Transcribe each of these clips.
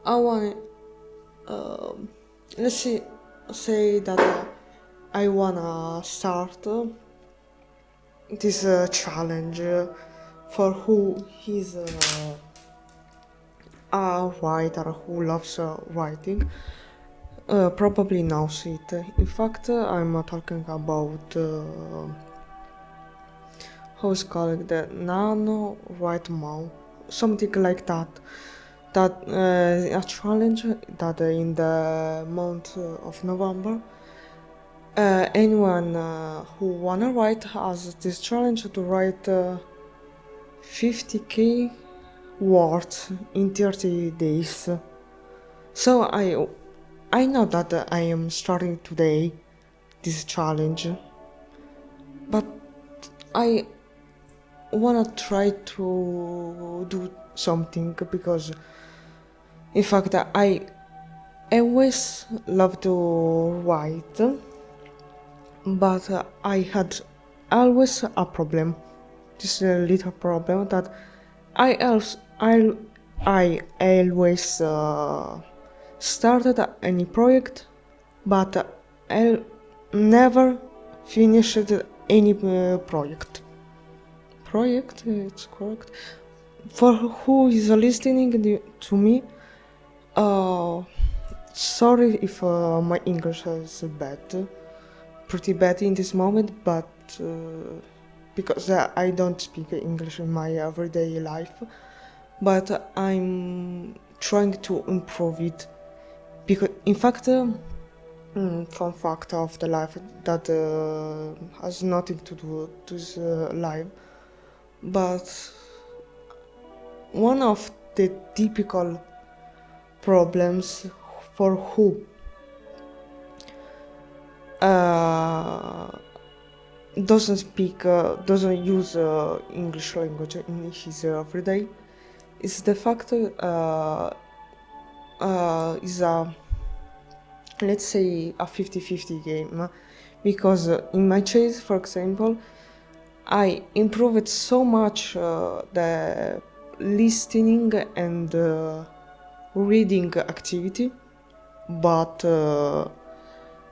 I want um let's say that I wanna start this challenge for who is a writer who loves writing. Probably knows it. In fact, I'm talking about how it's called the NaNoWriMo, something like that. That a challenge that in the month of November, anyone who wanna write has this challenge to write 50k words in 30 days. So I know that I am starting today this challenge, but I wanna try to do something because in fact I always love to write, but I had always a problem, this little problem that I always started any project, but I never finished any project. It's correct. For who is listening to me, sorry if my English is bad, pretty bad in this moment, but because I don't speak English in my everyday life, but I'm trying to improve it. Because in fact, fun fact of the life that has nothing to do with this life, but one of the typical problems for who doesn't use English language in his everyday is the fact is a, let's say, a 50-50 game, because in my case, for example, I improved so much the listening and reading activity, but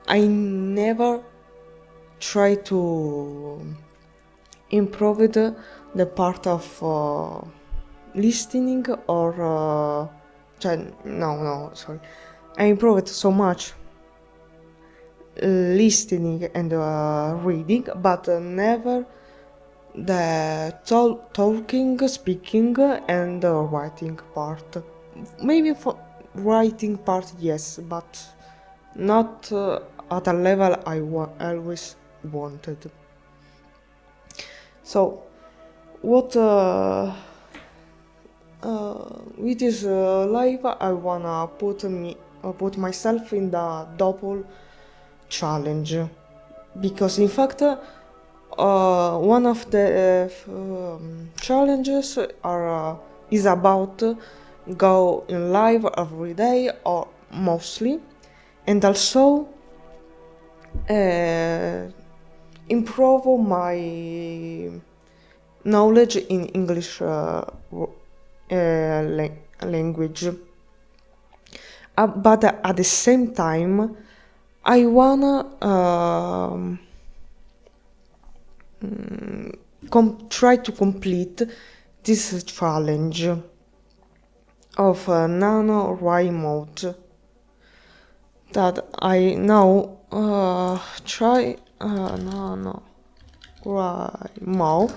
I never try to improve the part of listening or sorry, I improved so much listening and reading, but never the talking, speaking, and writing part. Maybe for writing part, yes, but not at a level I always wanted. So, what with this live, I wanna put myself in the double challenge, because in fact one of the challenges is about go in live every day or mostly, and also improve my knowledge in English language. But at the same time, I wanna try to complete this challenge of NaNoWriMo that I now try NaNoWriMo,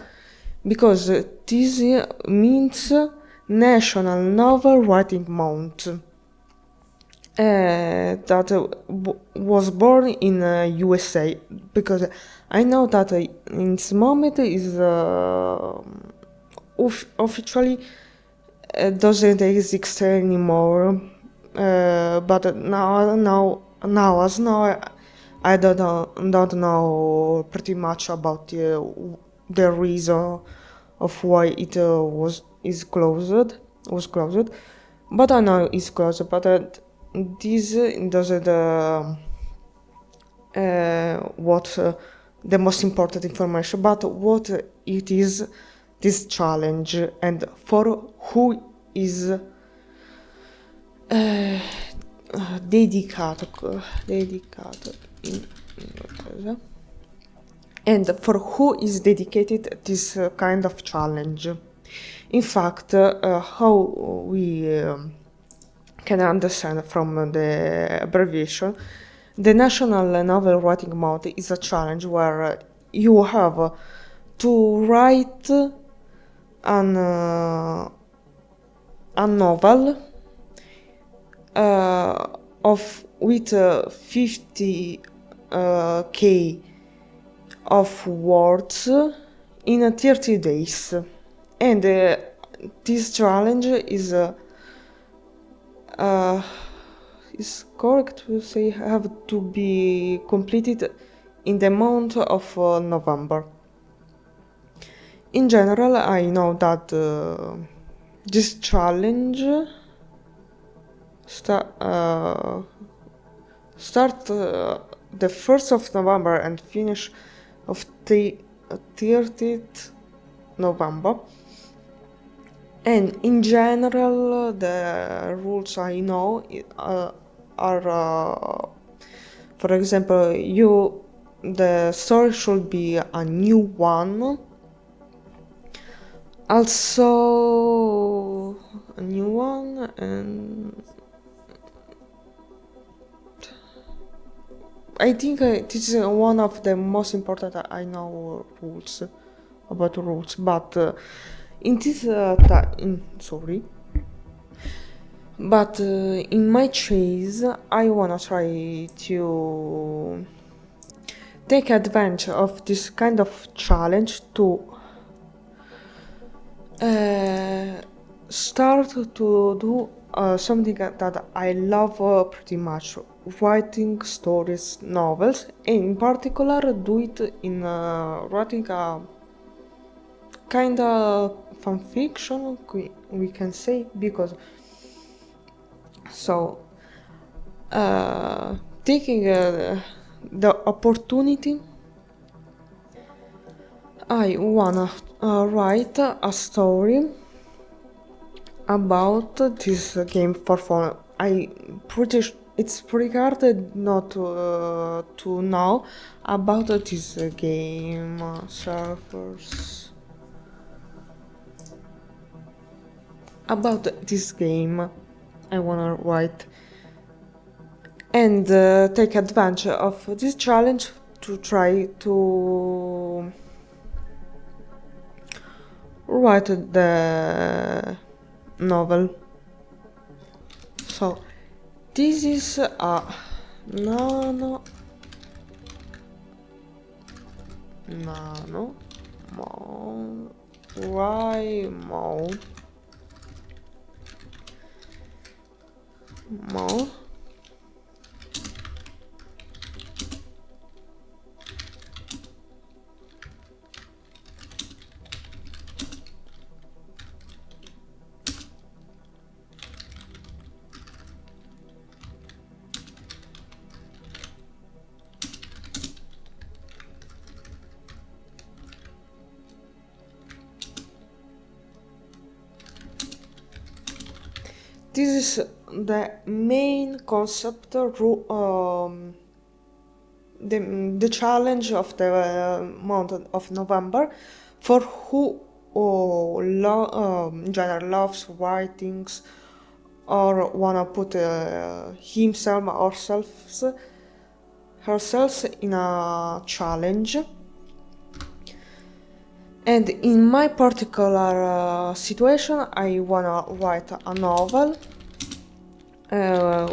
because this means National Novel Writing Month, that was born in USA, because I know that in this moment is officially doesn't exist anymore, but now I don't know pretty much about the reason of why it was closed, but I know it's closed. But this doesn't what the most important information, but what it is, this challenge, and for who is eh, dedicato in inglese. And for who is dedicated this kind of challenge. In fact, how we can understand from the abbreviation, the National Novel Writing Month is a challenge where you have to write a novel with 50k of words in 30 days, and this challenge is correct to say have to be completed in the month of November. In general, I know that this challenge start the 1st of November and finish of the 30th November. And in general, the rules I know are, for example, the story should be a new one. Also, a new one, and I think this is one of the most important I know rules about rules, but in this but in my case, I wanna try to take advantage of this kind of challenge to start to do something that I love pretty much, writing stories, novels, and in particular do it in writing a kind of fanfiction, we can say, because so taking the opportunity, I wanna write a story about this game for fun. It's pretty hard not to know about this game servers. About this game, I wanna write and take advantage of this challenge to try to write the novel. So this is a NaNoWriMo This is the main concept, the challenge of the month of November for who in general loves writings or wanna put himself or herself in a challenge. And in my particular situation, I wanna write a novel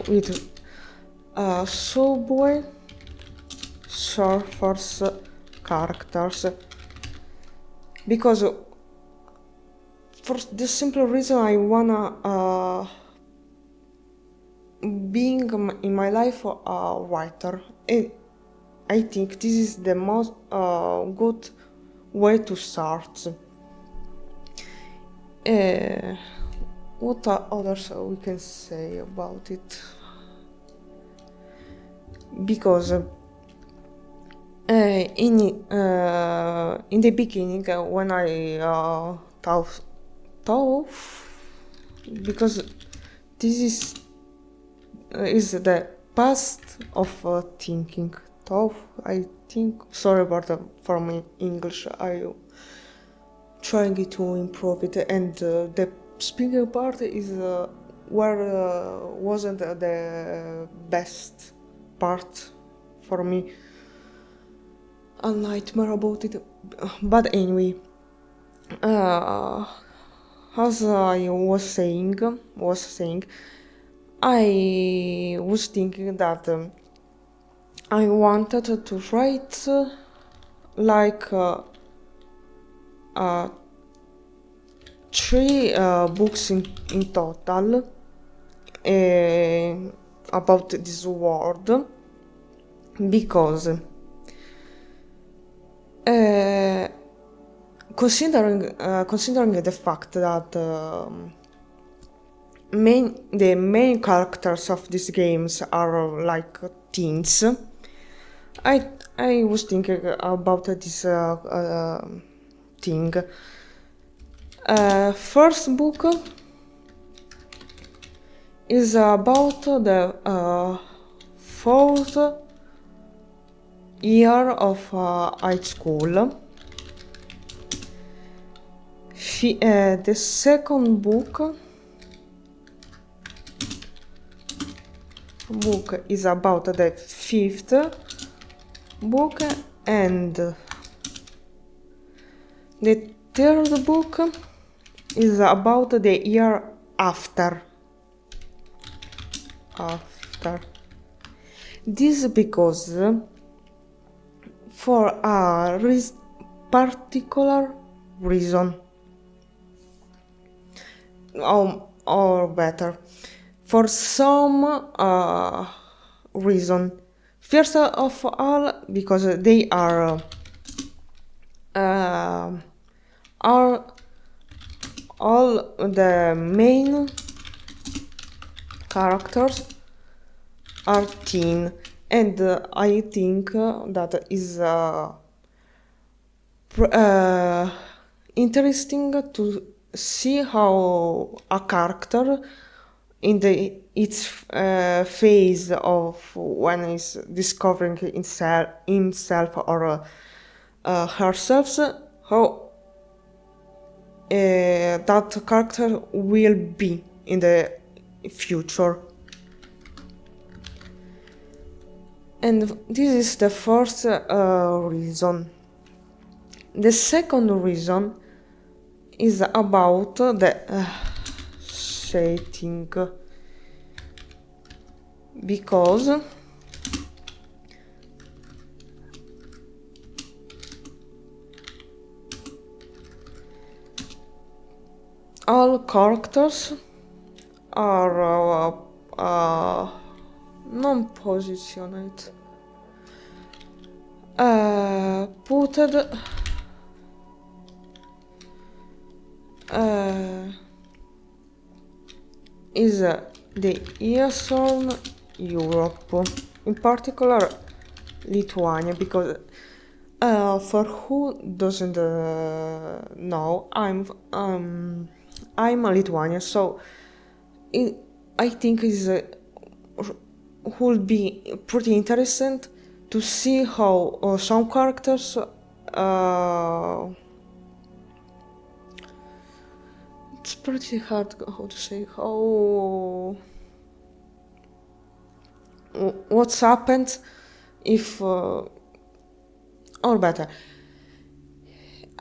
with subway surfers characters, because for the simple reason I wanna being in my life a writer, and I think this is the most good way to start. What others we can say about it? Because in the beginning, when I thought, because this is is the past of thinking. Tough, I think. Sorry about for my English. I trying to improve it, and the speaking part is where wasn't the best part for me. A nightmare about it, but anyway. As I was saying, I was thinking that I wanted to write like 3 books in total about this world, because considering the fact that the main characters of these games are like teens, I was thinking about this thing. First book is about the 4th year of high school. The second book is about the 5th book, and the third book is about the year after. This because for a particular reason, or better, for some reason. First of all, because they are all the main characters are teen, and I think that is interesting to see how a character in its phase of when he's discovering himself or herself, how that character will be in the future. And this is the first reason. The second reason is about the setting, because all characters are non-positioned, putted is the Eastern Europe, in particular Lithuania, because for who doesn't know, I'm a Lithuanian, so I think is would be pretty interesting to see how some characters it's pretty hard how to say how what's happened if or better,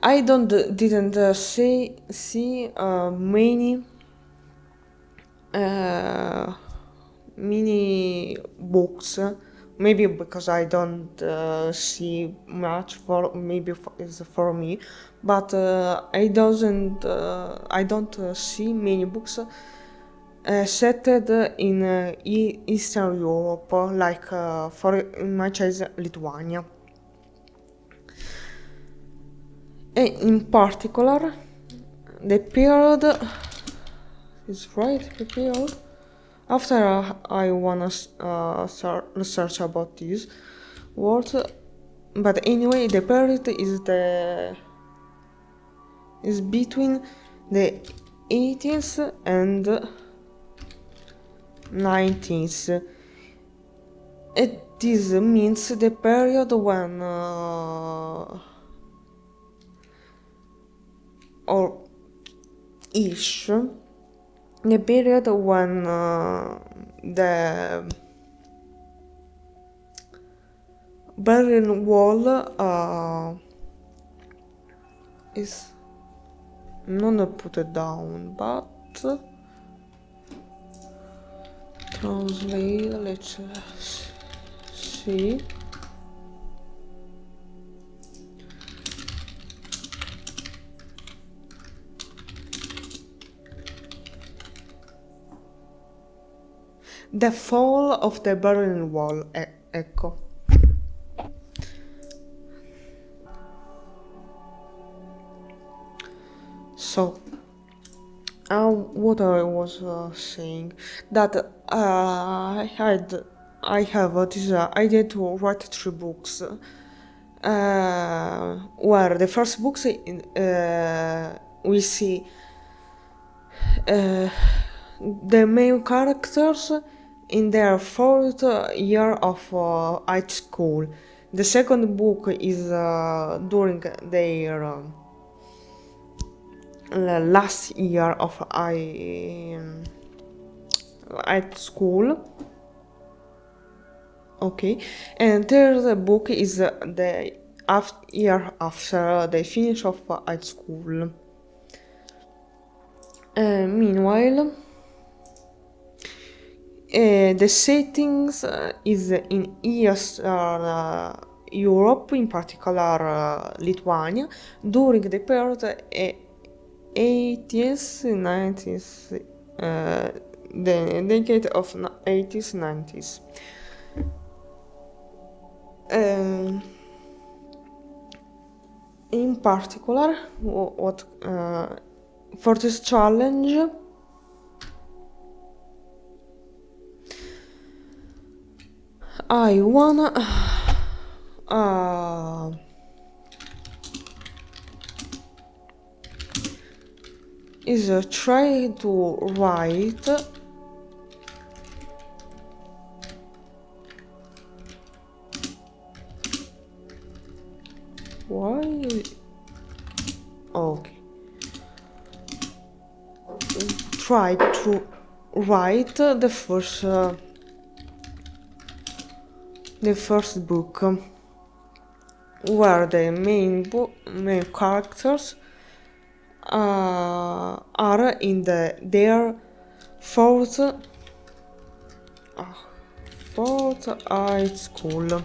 I didn't see many mini books, maybe because I don't see much, for maybe it's for me, but I don't see many books set in Eastern Europe, like for in my case Lithuania. And in particular, the period is right. The period after I wanna research about this word, but anyway, the period is between the 80s and 90s. This means the period when or ish the period when the Berlin Wall is not put it down, but translate. Let's see. The fall of the Berlin Wall, ecco. So, what I was saying, that I have this idea to write 3 books, where the first books we see the main characters in their 4th year of high school. The second book is during their last year of high school. Okay, and third book is the year after the finish of high school. Meanwhile, the settings is in Eastern Europe, in particular Lithuania, during the period 80s, 90s, the decade of 80s, 90s. In particular, what for this challenge, I wanna try to write okay. Try to write the first book, where the main characters are in their 4th high school.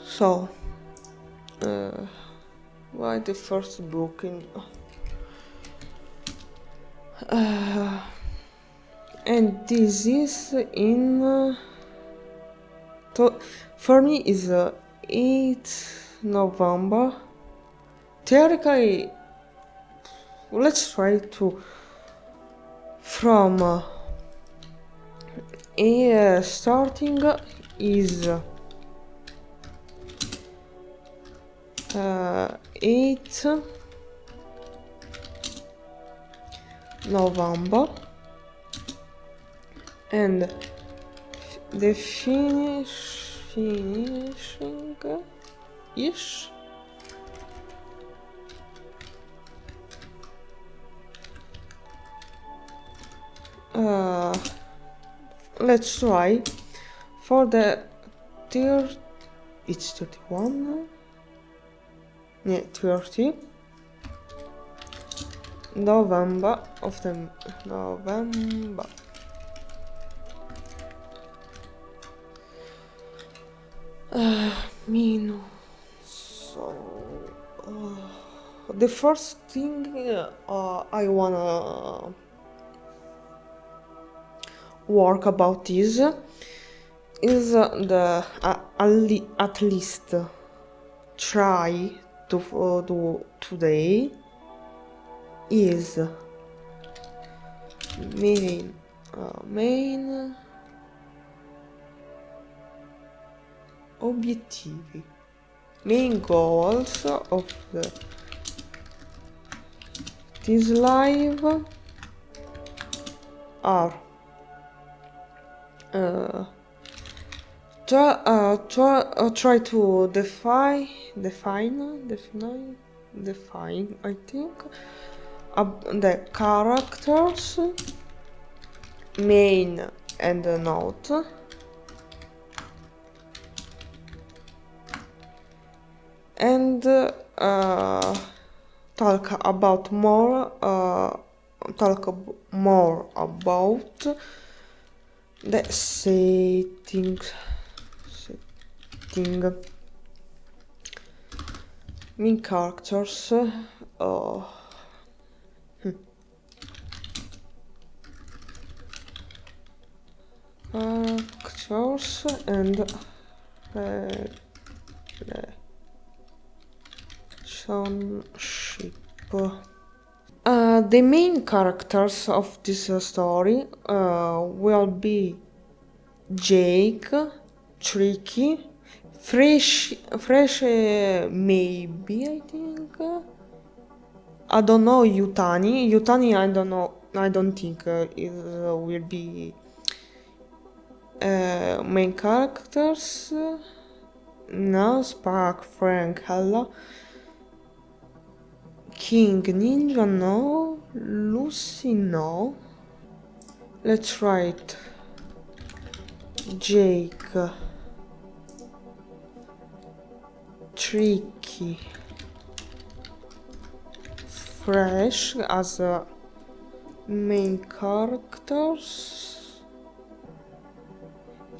So, why the first book in? And this is in for me is 8th November. Theoretically, let's try to from starting is 8th November, and the finishing ish let's try for the third. It's 31. Yeah, 30 November of the November. So the first thing I wanna work about is the at least try to do today is main obiettivi, main goals of this live are try to define, I think, the characters, main and note, and talk more about the settings. Main characters, characters and relationship. The main characters of this story will be Jake, Tricky, Fresh, maybe, I think. I don't know, Yutani, I don't know. I don't think it will be main characters. No, Spark, Frank, Hella. King, Ninja, no. Lucy, no. Let's write Jake, Tricky, Fresh as main characters.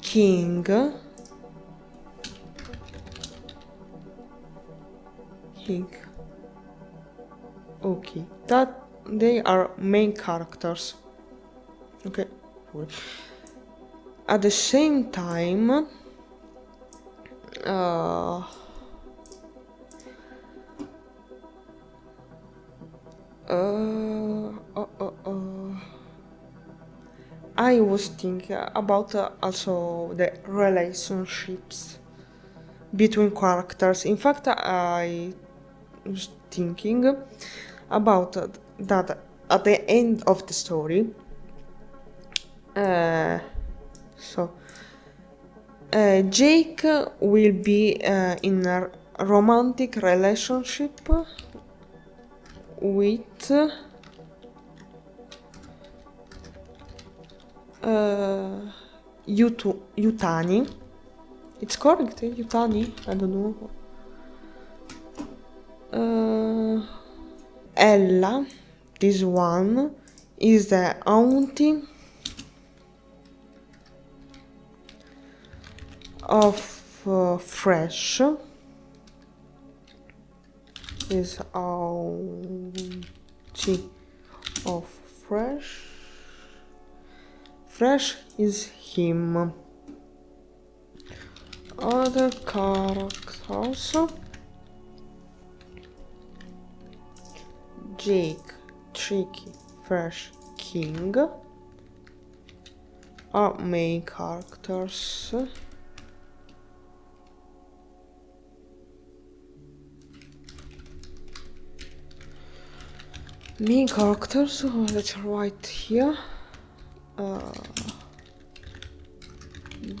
King. Okay, that they are main characters. Okay. At the same time, I was thinking about also the relationships between characters. In fact, I was thinking about that at the end of the story. Jake will be in a romantic relationship with Yutani. It's correct, Yutani? I don't know. Ella, this one, is the auntie of Fresh. Is auntie of Fresh. Fresh is him. Other characters: Jake, Tricky, Fresh, King are main characters. Main characters, let's write here.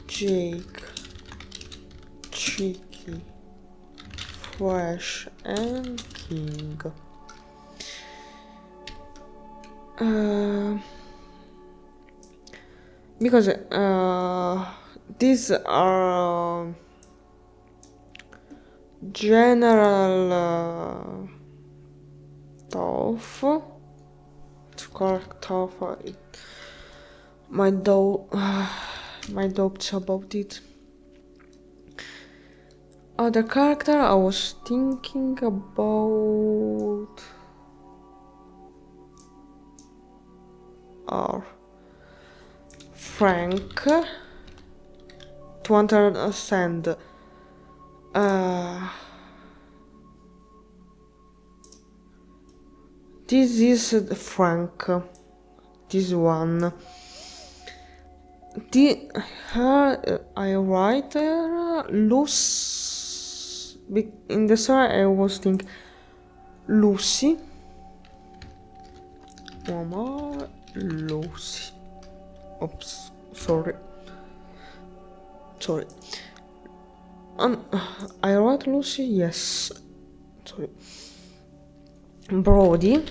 Jake, Tricky, Fresh, and King. Because these are general stuff. It's correct stuff. My doubts about it. Other character I was thinking about are Frank, to understand this is Frank, this one. I write Lucy. In the story I was thinking Lucy. Mama, Lucy. Oops, sorry. I wrote Lucy, yes. Sorry. Brody.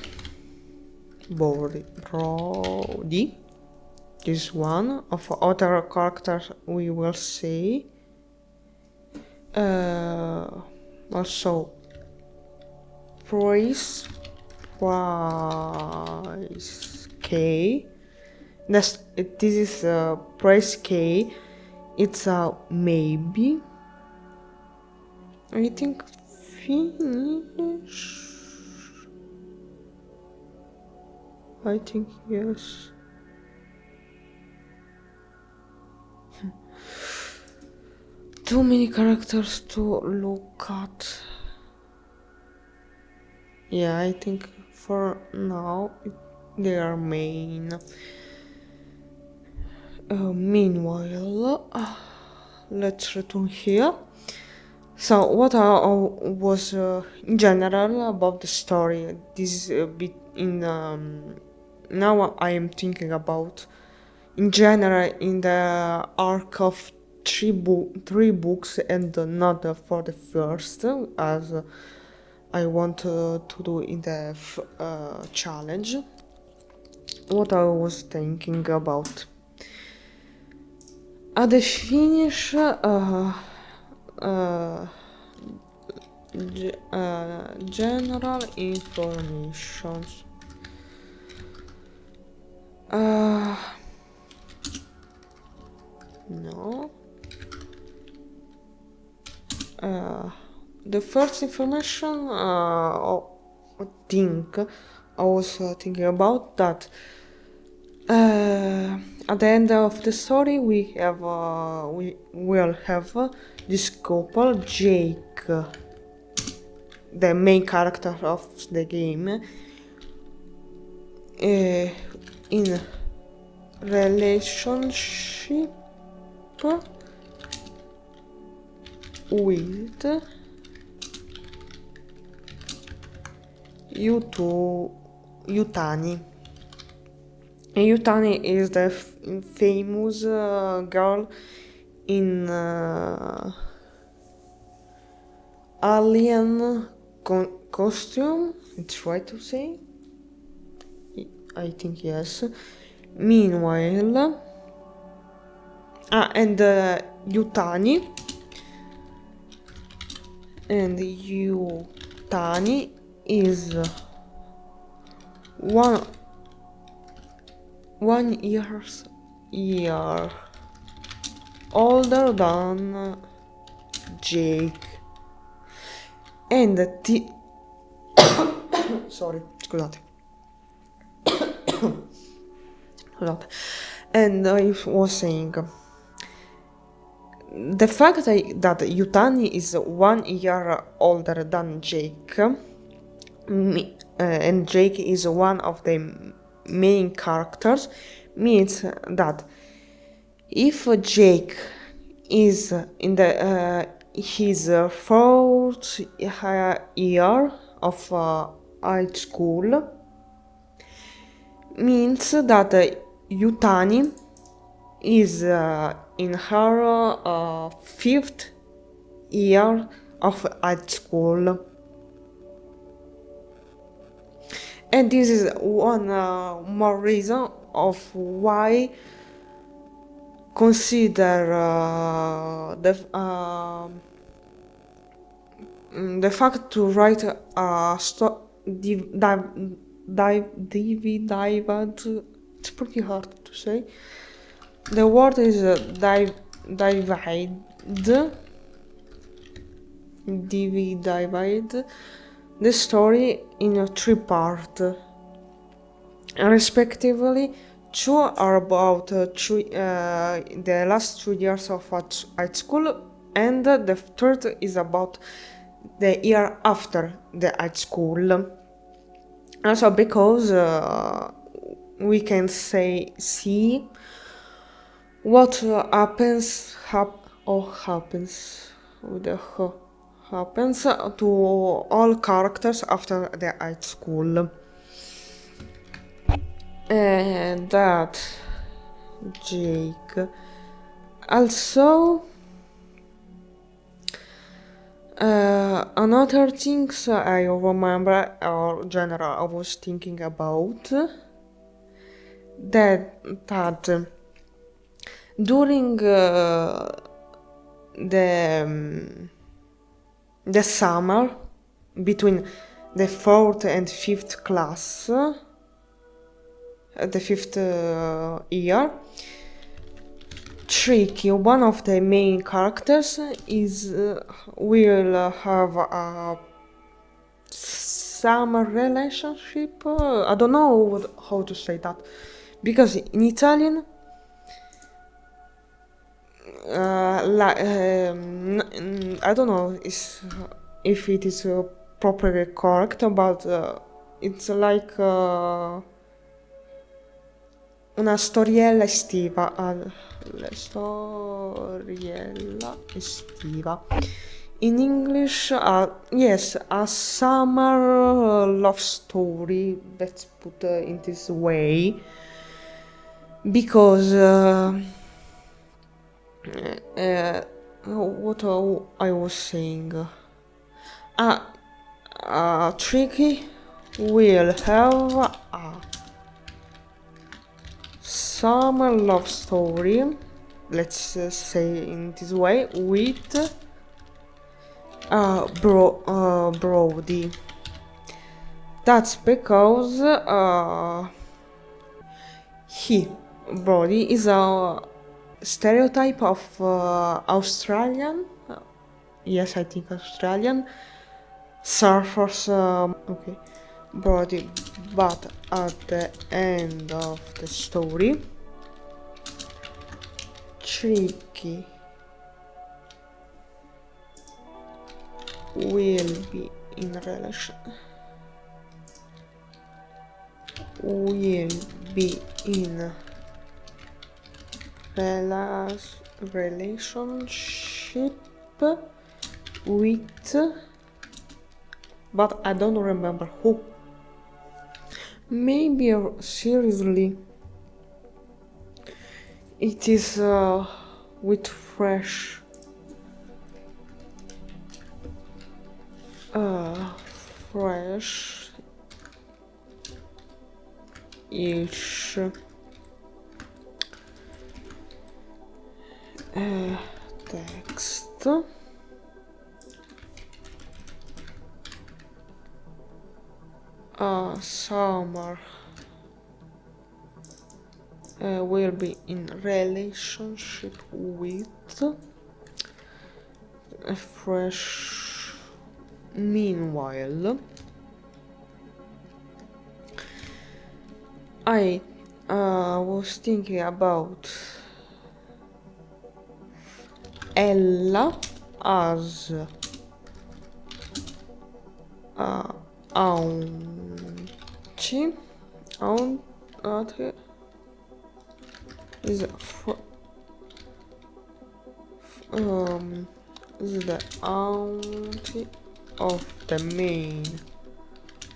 This one of other characters we will see. Also, Price K. This is Price K. It's a maybe. I think finish. I think yes. Too many characters to look at. Yeah, I think for now they are main. Meanwhile, let's return here. So, what was in general about the story? This is a bit in. Now I am thinking about, in general, in the arc of three books, and not for the first, as I want to do in the challenge. What I was thinking about. At the finish, general informations. No. The first information, I think I was thinking about that. At the end of the story, we will have this couple, Jake, the main character of the game, in relationship with Yutani. Yutani is the famous girl in alien costume. It's right to say? I think yes. Meanwhile, and Yutani is 1 year older than Jake, and sorry, scusate. And I was saying, the fact that Yutani is 1 year older than Jake, and Jake is one of the main characters, means that if Jake is in his 4th year of high school, means that Yutani is in her 5th year of high school. And this is one more reason of why consider the fact to write a it's pretty hard to say. The word is divide the story in 3 parts, respectively. 2 are about the last 2 years of high school, and the 3rd is about the year after the high school. Also because we can see what happens to all characters after the high school. And that Jake. Also, another things I remember, or general, I was thinking about that during the summer between the fourth and fifth class, the fifth year, Tricky, one of the main characters, will have a summer relationship. I don't know how to say that, because in Italian, I don't know if it is properly correct, but it's like una storiella estiva. Storiella estiva. In English, yes, a summer love story. Let's put in this way, because what I was saying. Tricky will have a summer love story, let's say in this way, with Brody. That's because Brody is a stereotype of Australian, yes, I think Australian surfers, okay, Brody, but at the end of the story, Tricky will be in relation relationship with, but I don't remember who. Maybe seriously it is with fresh ish text. Summer will be in relationship with a fresh. Meanwhile, I was thinking about Ella as auntie is the auntie of the main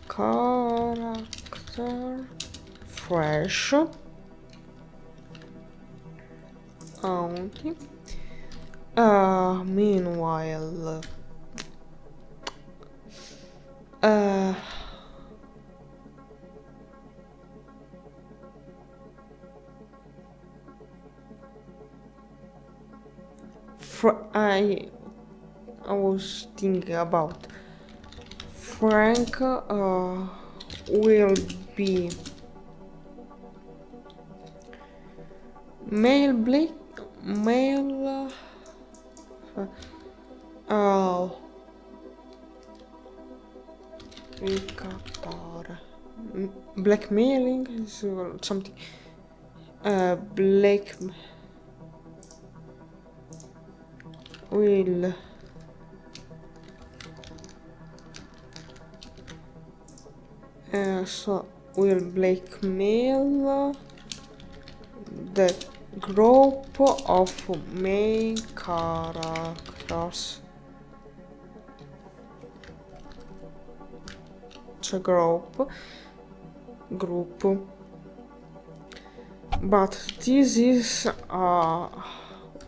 character, fresh auntie. Meanwhile, I was thinking about Frank will be male blackmailing is something black will will blackmail the group of main characters. The group but this is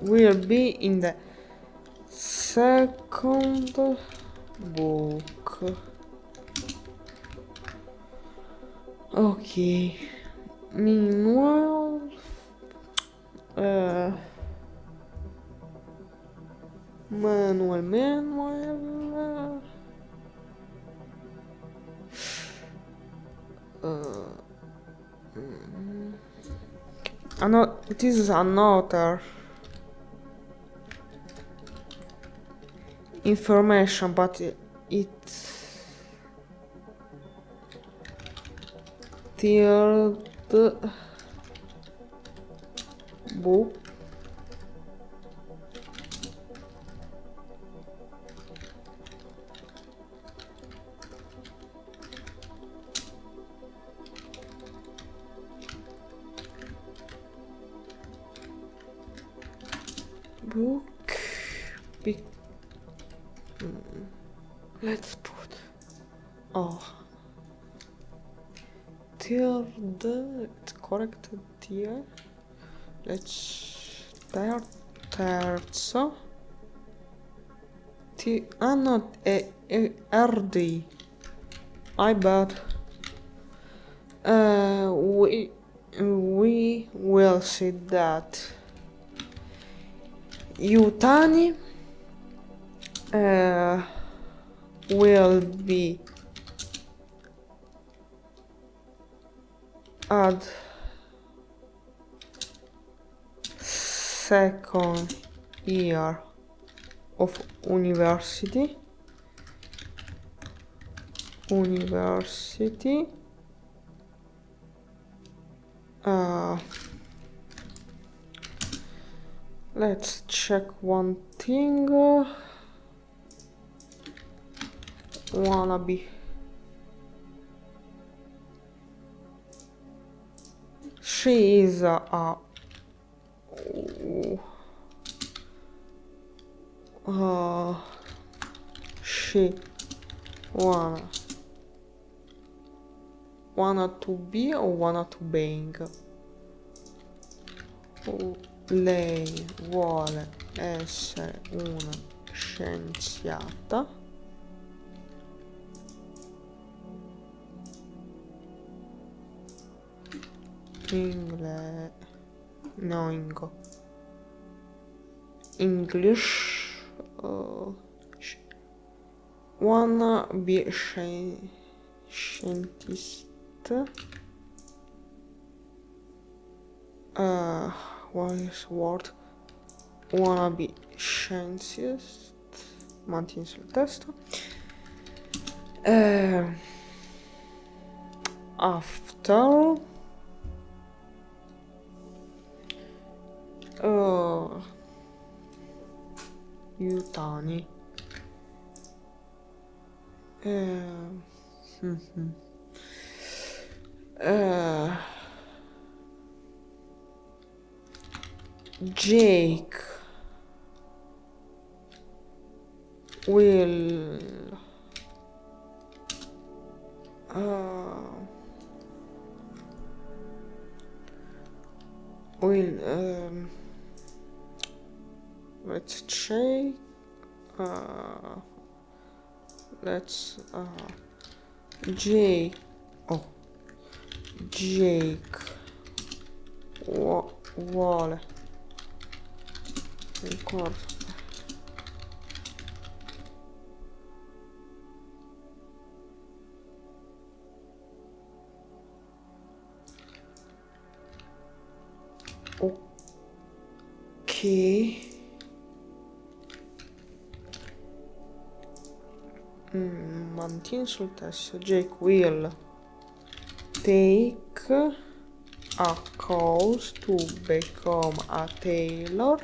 will be in the second book. Okay. Meanwhile, Manuel. This is another information, but it's third book. Let's put third, it's corrected here. Let's terzo not RD. I bet we will see that Yutani will be at second year of university. Let's check one thing. Wannabe. She is she wanna to be or wanna to bang? Lei vuole essere una scienziata. English. Wanna be a scientist. What is word? Wanna be scientist. Mantieni sul testo. After Yutani. Jake will let's check. Jake vuole il corso. Ok. Mantieni sul testo. Jake will take a course to become a tailor.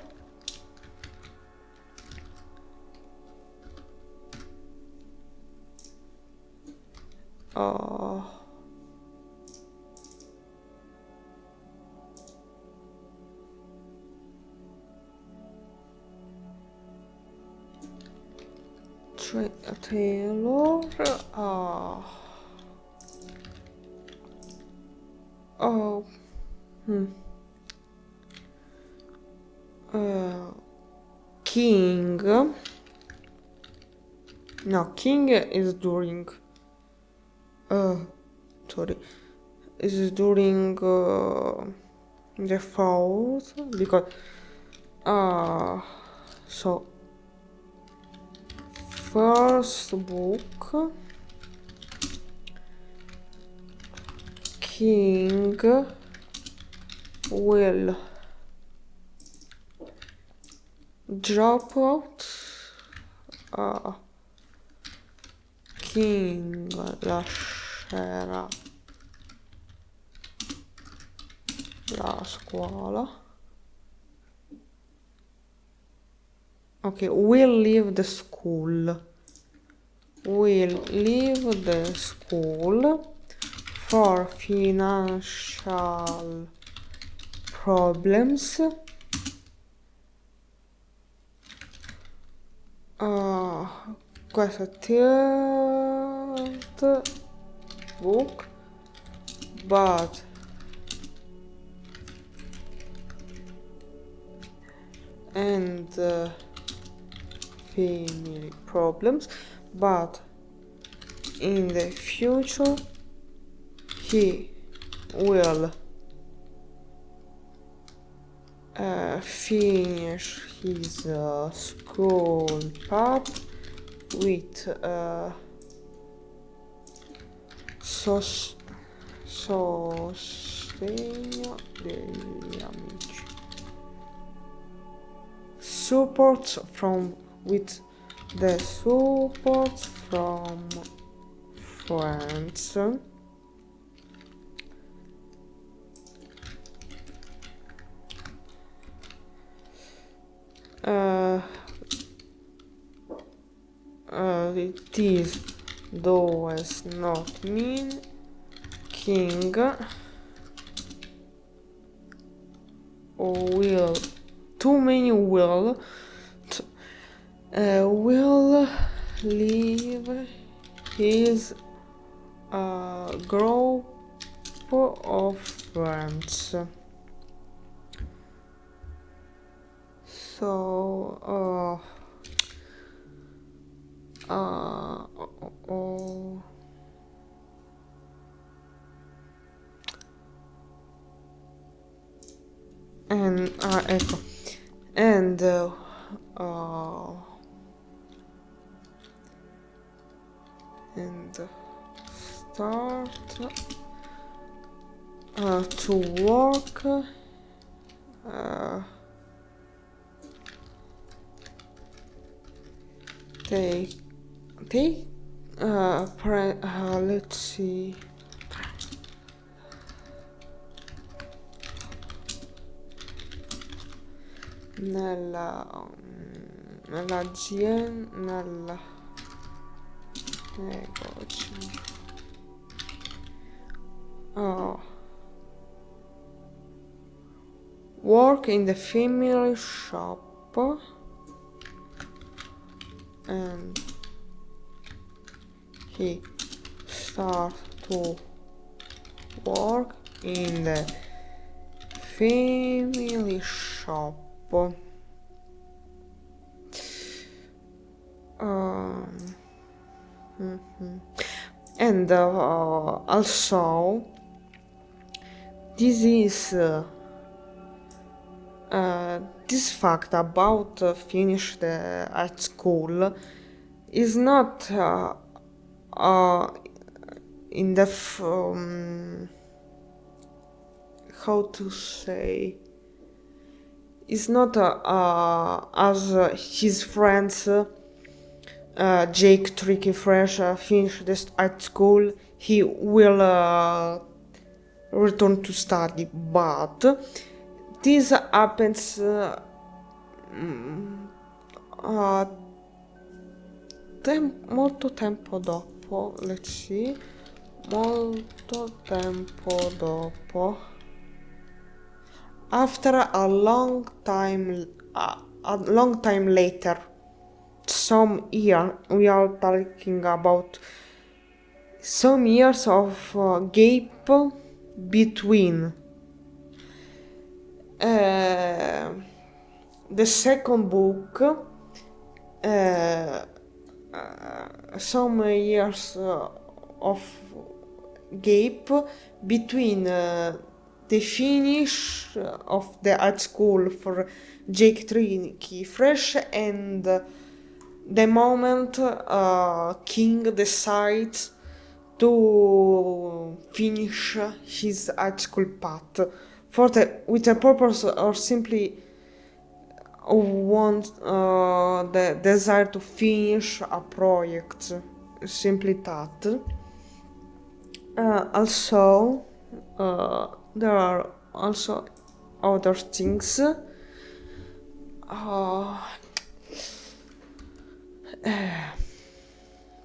Tailor. King. No, king is during. Sorry, is during the fourth because. So first book. King will drop out. King lascerà la scuola. Okay, will leave the school. Will leave the school for financial problems. Questo è third book, but and family problems, but in the future he will finish his school path with sostegno degli amici. Support from with the support from friends. It is does not mean king will too many will leave his group of friends. So and ecco and start to work let's see, nell'azienda, nel negozio. Work in the family shop and he starts to work in the family shop. And also this is this fact about finished at school is not in the how to say, is not as his friends Jake Tricky Fresh finished this at school, he will return to study, but this happens molto tempo dopo, let's see, molto tempo dopo, after a long time later, some year, we are talking about some years of gap between the second book, some years of gap between the finish of the art school for Jake Tricky Fresh and the moment King decides to finish his art school path with a purpose or simply want the desire to finish a project, simply that. Also, there are also other things.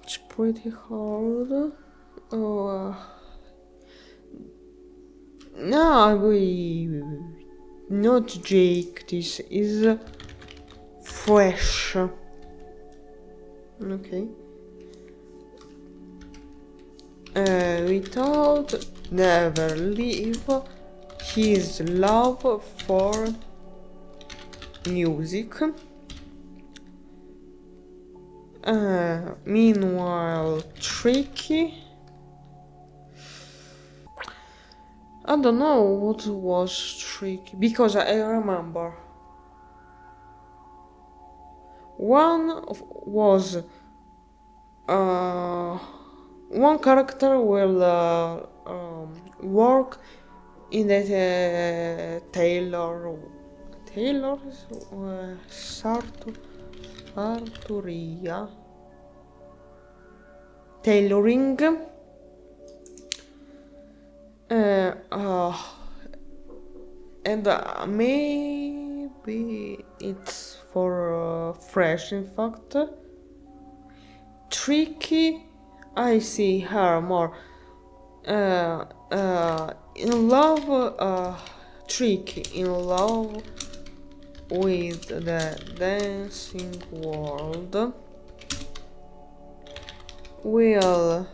It's pretty hard. No, not Jake. This is Fresh. Okay. Without never leave his love for music. Meanwhile, Tricky. I don't know what was Tricky because I remember one was one character will work in the sartoria tailoring, and maybe it's for Fresh. In fact, Tricky, I see her more in love. Tricky in love with the dancing world will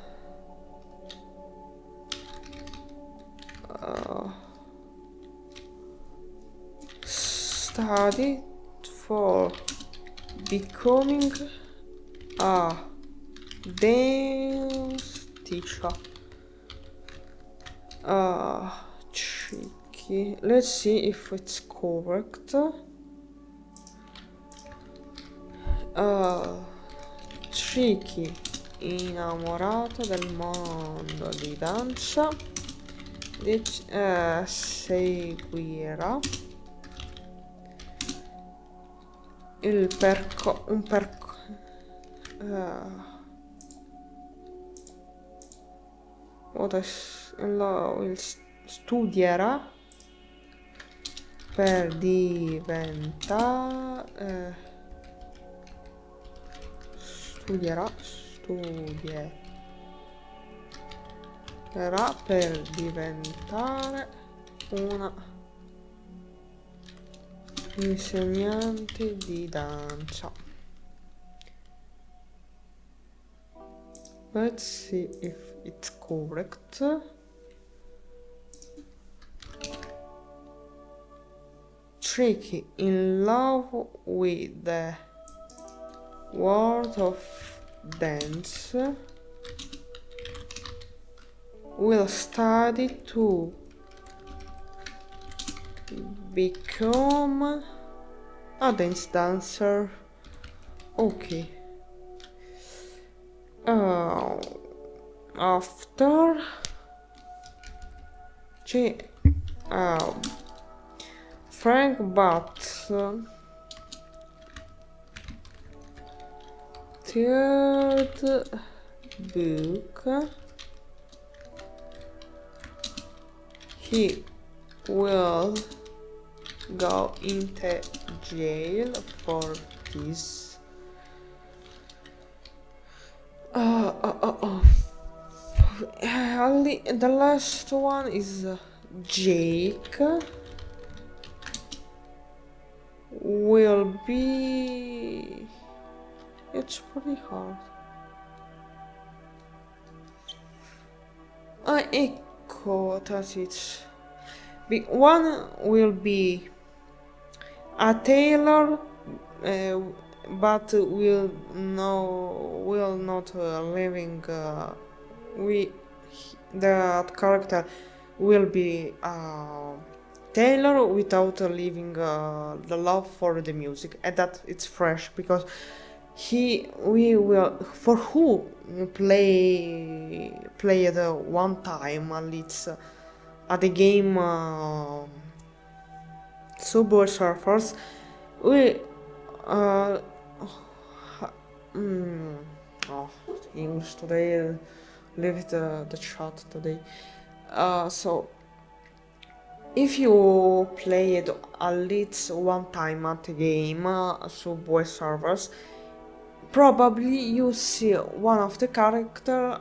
study for becoming a dance teacher. Tricky. Let's see if it's correct. Tricky, innamorata del mondo di danza, seguirà il studierà per diventare studierà per diventare una insegnante di danza. Let's see if it's correct. Tricky, in love with the world of dance, will study to become a dance dancer. Okay. After Frank Butts third book, he will go into jail for this. The last one is Jake. Will be. It's pretty hard. Ecco, that's it. One will be a tailor, but will not living. That character will be Taylor without leaving the love for the music, and that it's fresh because we will for who play the one time at least at the game Subway Surfers we uh, oh, English today leave it the chat today so if you played at least one time at the game Subway Surfers, probably you see one of the character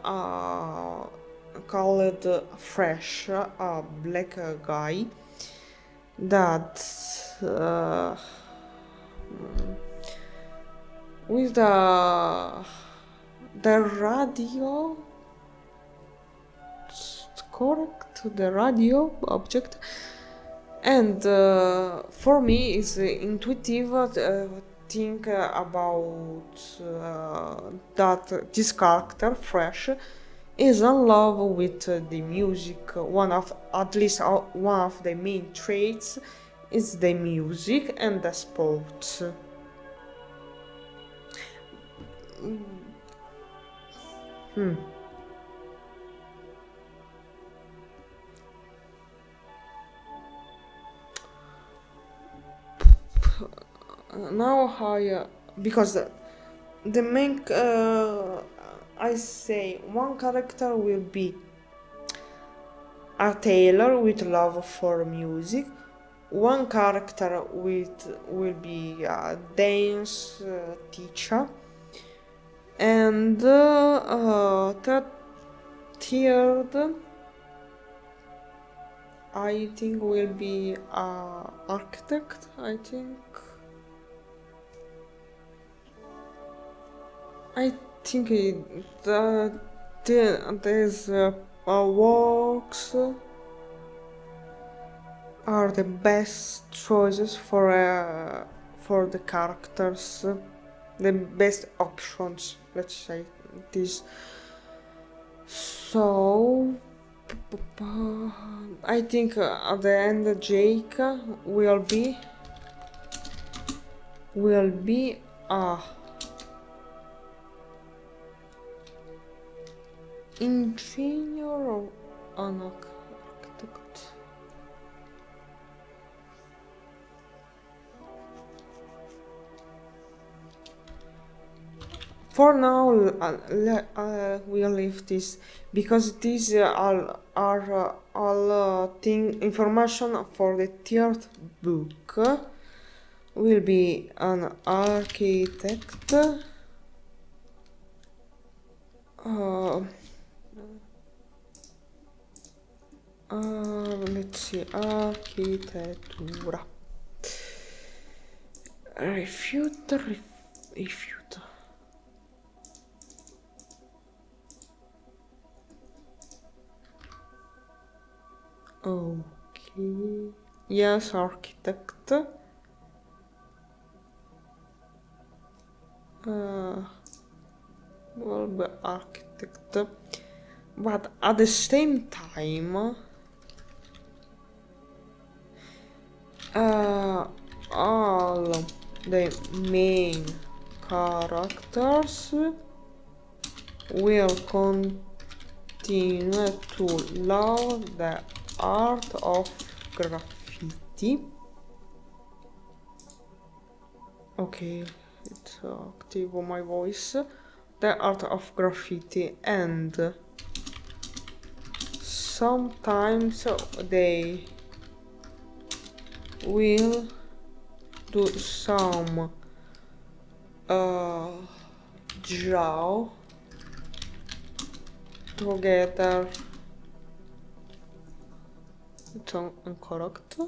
called Fresh, a black guy that with the radio, correct, the radio object, and for me it's intuitive think about that this character Fresh is in love with the music. At least one of the main traits is the music and the sports. Now because the main I say one character will be a tailor with love for music, one character will be a dance teacher, and third I think will be a architect. I think these works are the best choices for the characters, the best options. Let's say this. So I think at the end Jake will be engineer or an architect. For now, we'll leave this because these are all information for the third book. Will be an architect. Let's see, architettura. Refute. Okay. Yes, architect. Will be architect. But at the same time, all the main characters will continue to love the art of graffiti. Okay, it's active on my voice. The art of graffiti, and sometimes they will do some draw together. It's incorrect.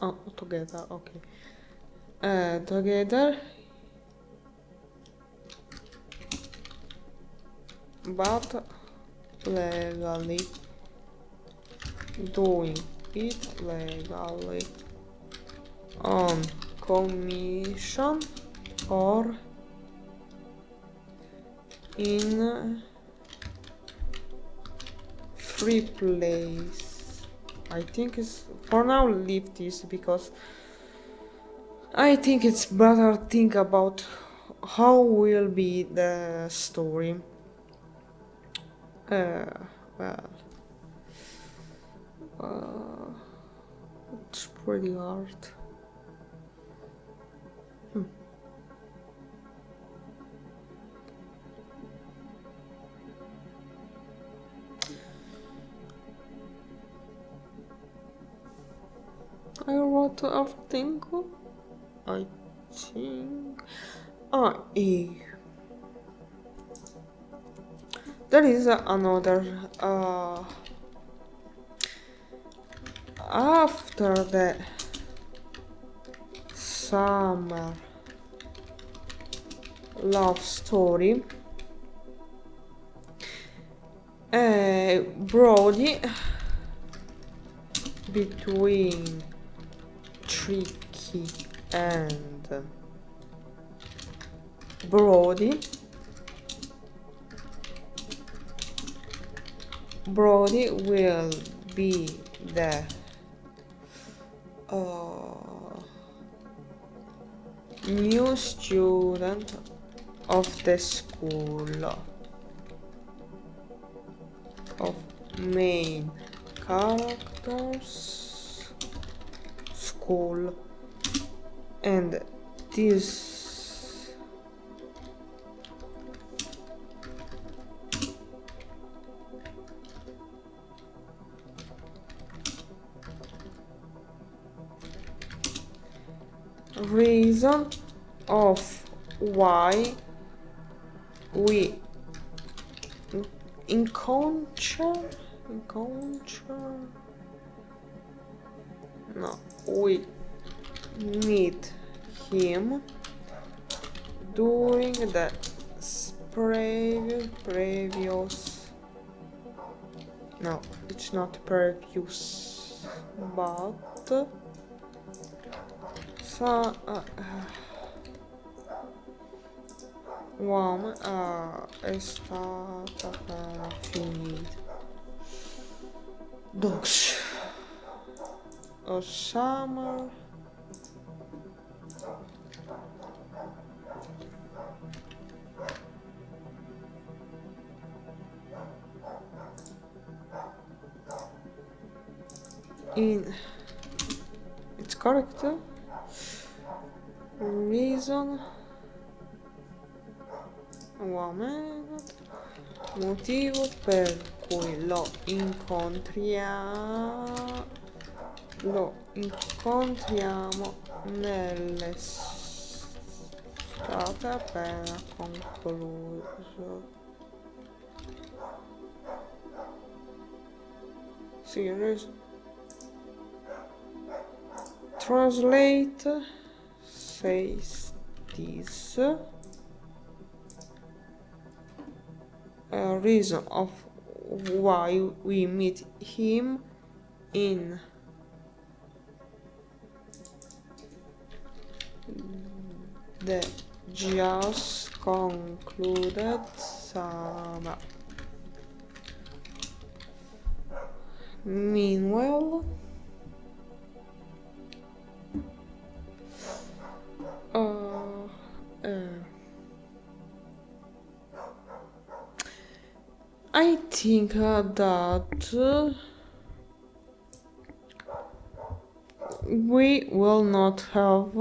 Oh, together, okay. Together, but legally, doing it legally. on commission or in free place. I think it's for now leave this because I think it's better think about how will be the story. Well, it's pretty hard. I wrote everything. I think. There is another. After the summer love story, Brody between Tricky and Brody will be the new student of the school of main characters school, and this reason of why we we meet him during the previous no, it's not previous, but one è stata finita. Dogs. A summer. In its character reason motivo per cui lo incontriamo nell'estate appena concluso. Series translate says this a reason of why we meet him in the just concluded summer. Meanwhile, I think that we will not have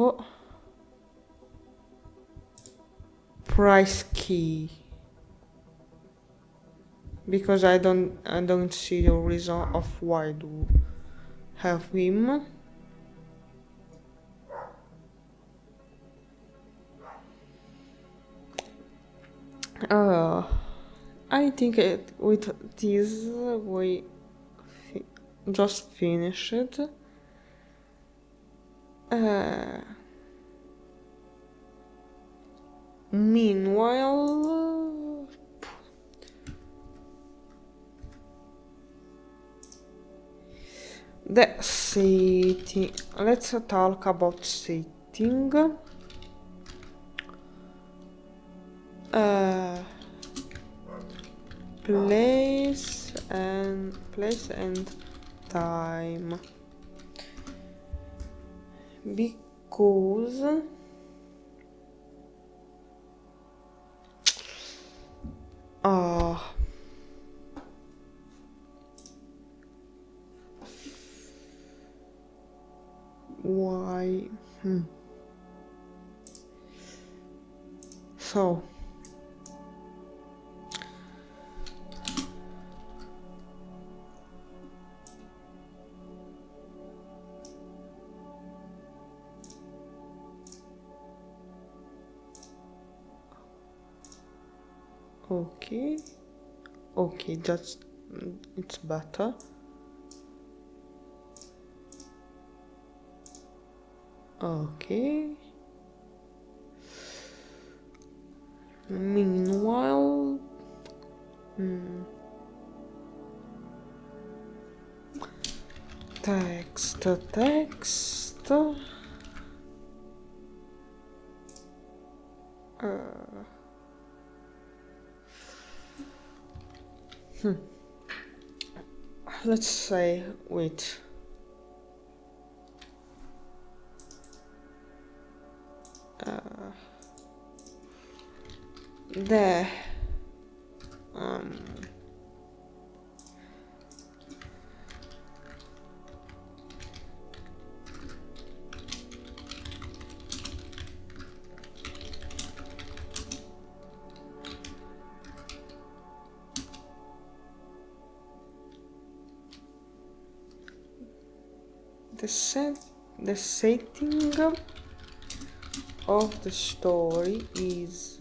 price key because I don't see the reason of why to have him. I think with this we just finished. Meanwhile, The setting. Let's talk about setting. Place and time, because why so okay, just it's better. Okay. Meanwhile, text. Let's say wait. The setting of the story is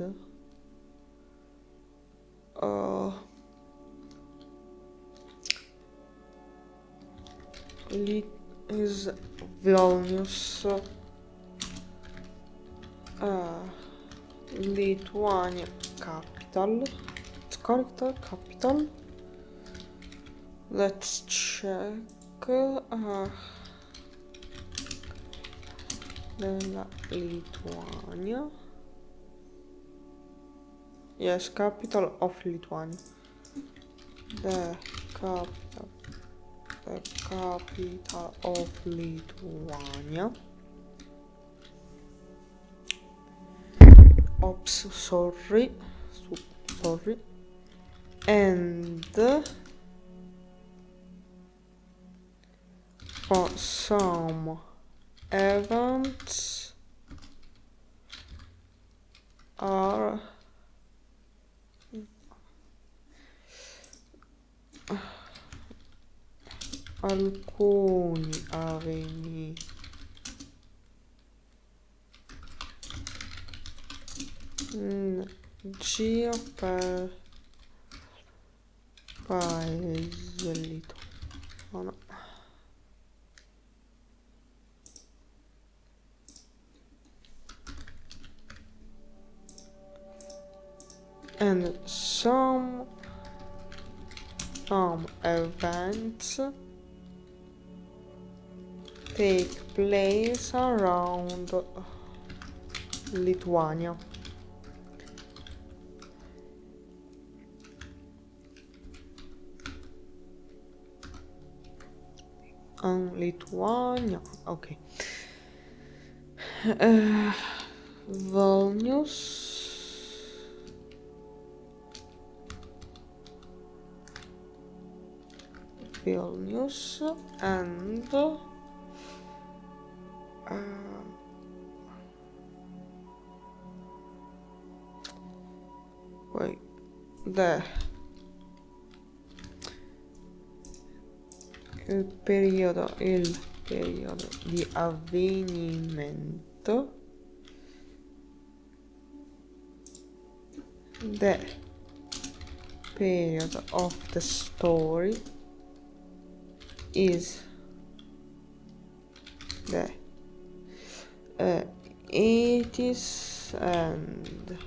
Vilnius, Lithuania capital. It's correct, capital. Let's check. Della Lithuania. Yes, capital of Lithuania. The capital of Lithuania. Oops, sorry. And for some events are alcuni avvenimenti giro per paese lituano. And some events take place around Lithuania. Lithuania, okay. Vilnius. And wait, il periodo di avvenimento, the period of the story is the 80s and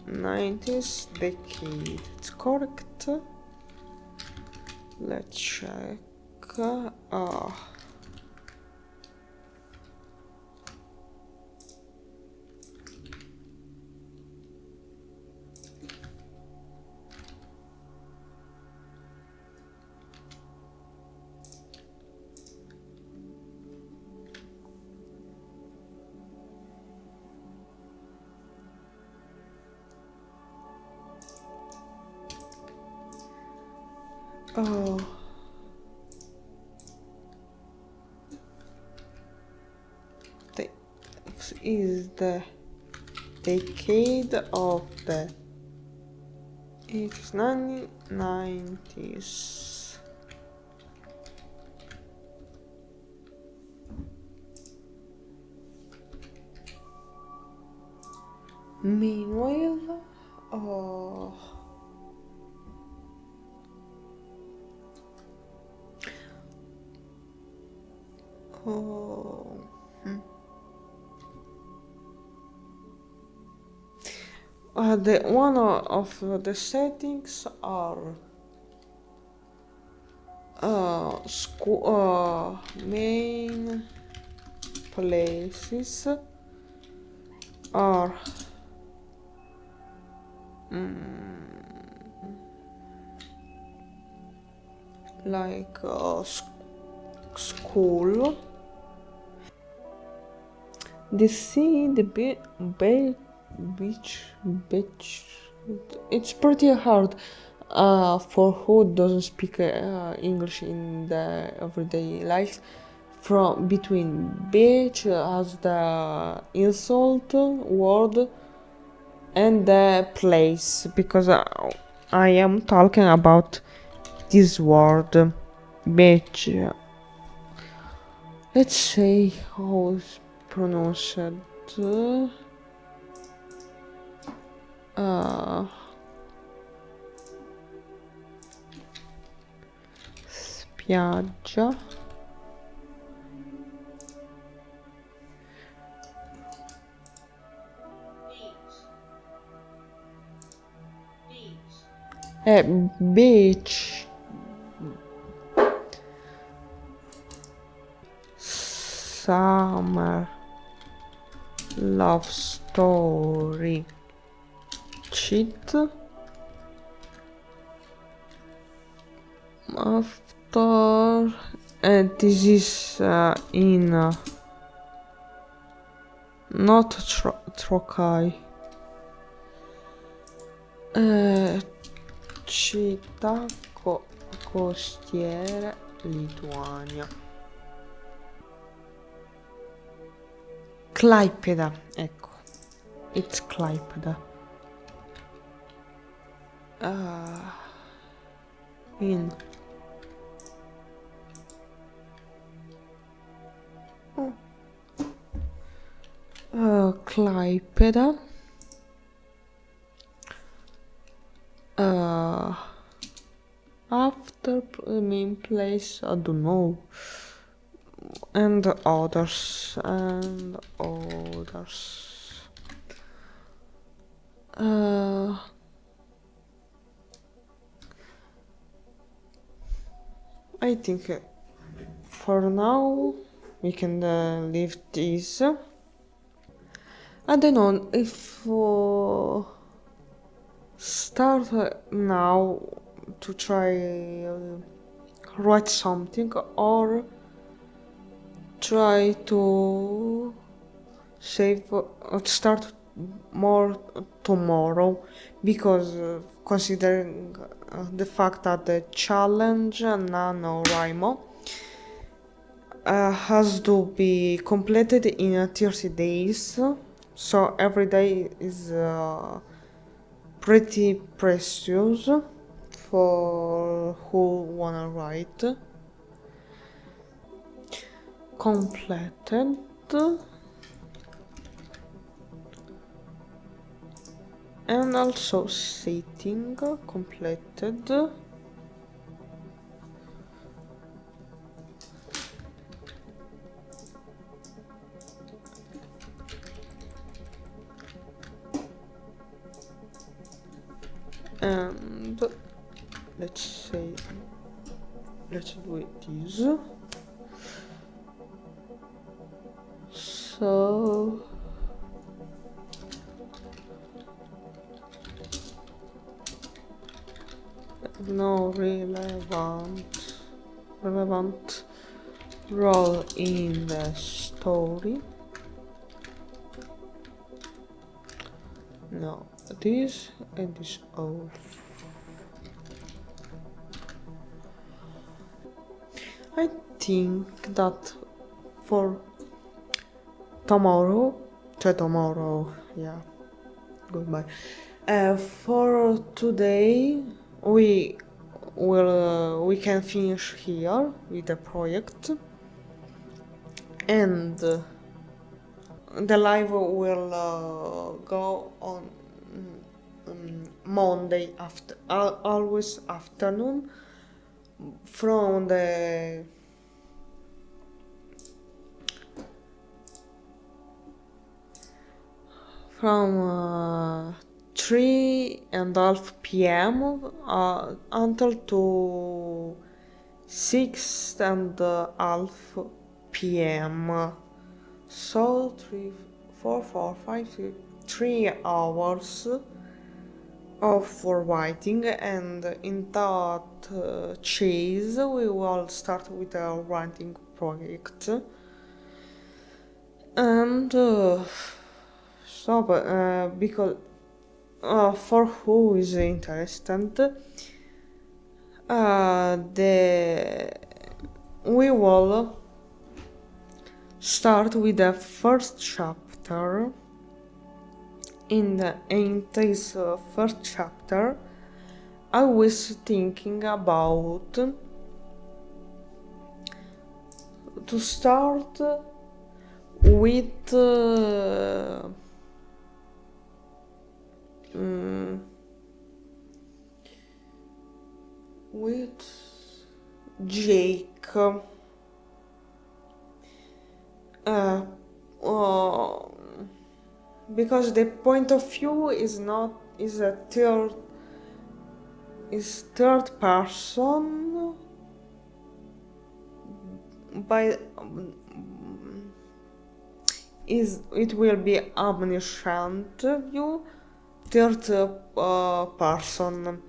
90s decade. It's correct. Let's check. This is the decade of the 80s, 90s. Meanwhile, the one of the settings are school, main places are like school, the sea, the beach. It's pretty hard for who doesn't speak English in the everyday life. From between beach as the insult word and the place, because I am talking about this word beach. Let's say how it's pronounced. Spiaggia. Beach. Summer. Love story. Cheat. After. And this is in not Trokai. Città costiere Lituania. Klaipėda, ecco. It's Klaipėda. In Klaipėda. After main place, I don't know. And others. I think for now we can leave this. I don't know if start now to try write something, or try to start more tomorrow, because considering the fact that the challenge NaNoWriMo has to be completed in 30 days, so every day is pretty precious for who wanna write. Completed. And also setting completed. And let's say let's do this. So no relevant role in the story. No, this and this off. I think that for tomorrow, yeah, goodbye. For today, we can finish here with the project, and the live will go on Monday after always afternoon from the 3:30 p.m. Until to 6:30 p.m. So 3 hours of writing, and in that chase we will start with a writing project. And because for who is interested, we will start with the first chapter. In this first chapter, I was thinking about to start with Jake. Because the point of view is third person it will be omniscient view, third person.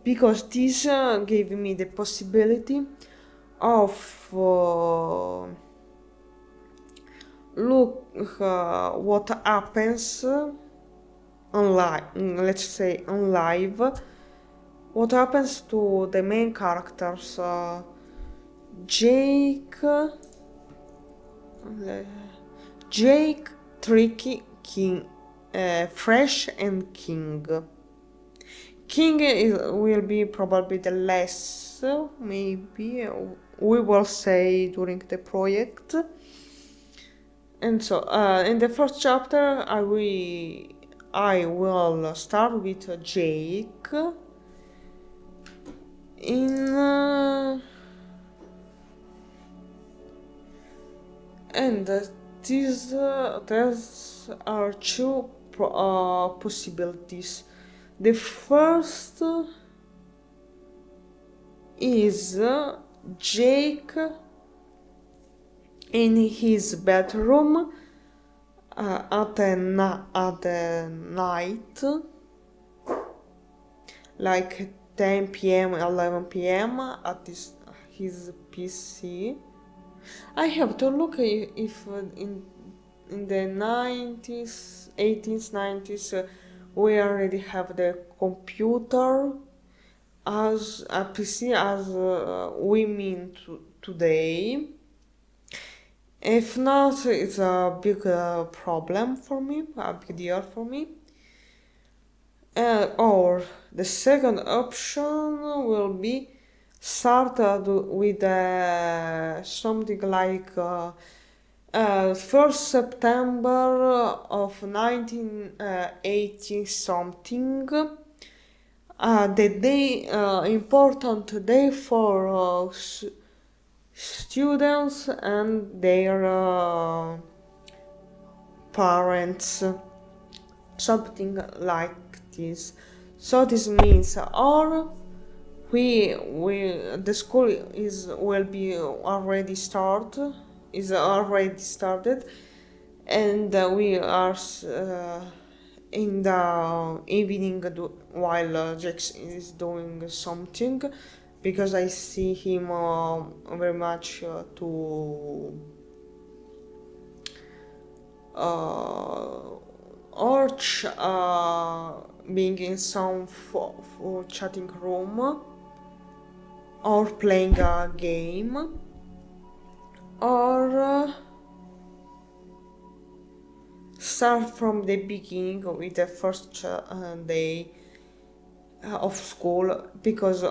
Because this gave me the possibility of look what happens let's say on live, what happens to the main characters, Jake, Tricky, King, Fresh, and King. King will be probably the less, maybe we will say during the project. And so in the first chapter I will start with Jake and these are two possibilities. The first is Jake in his bedroom at the night, like 10 p.m. 11 p.m. at his PC. I have to look if in the 90s, 80s, 90s we already have the computer as a PC as we mean today. If not, it's a big problem for me, a big deal for me. Or the second option will be started with something like 1st September of 1980 something. The day, important day for students and their parents, something like this. So this means or The school is already started, and we are in the evening while Jax is doing something, because I see him very much to Arch being in some for chatting room, or playing a game, or start from the beginning with the first day of school, because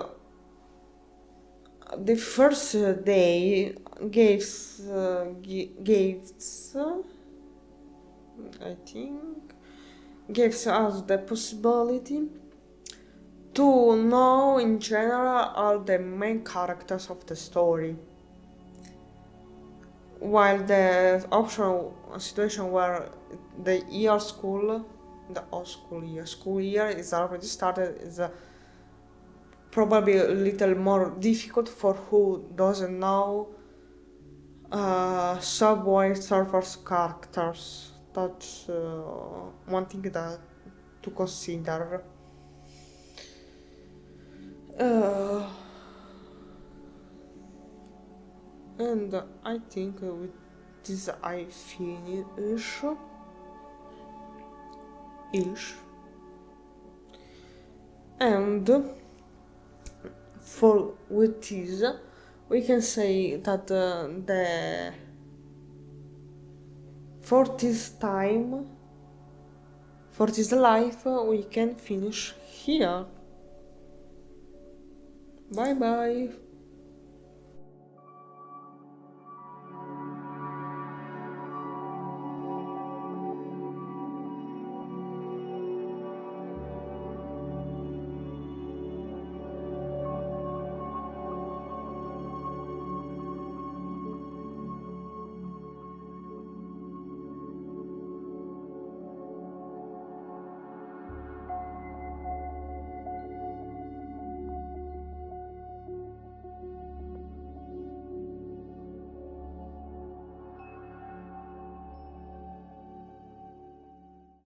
the first day gives I think gives us the possibility to know in general all the main characters of the story, while the optional situation where the school year is already started is probably a little more difficult for who doesn't know Subway Surfers characters. That's one thing that to consider. And I think with this I finish ish. And for with this we can say that for this life we can finish here. Bye bye.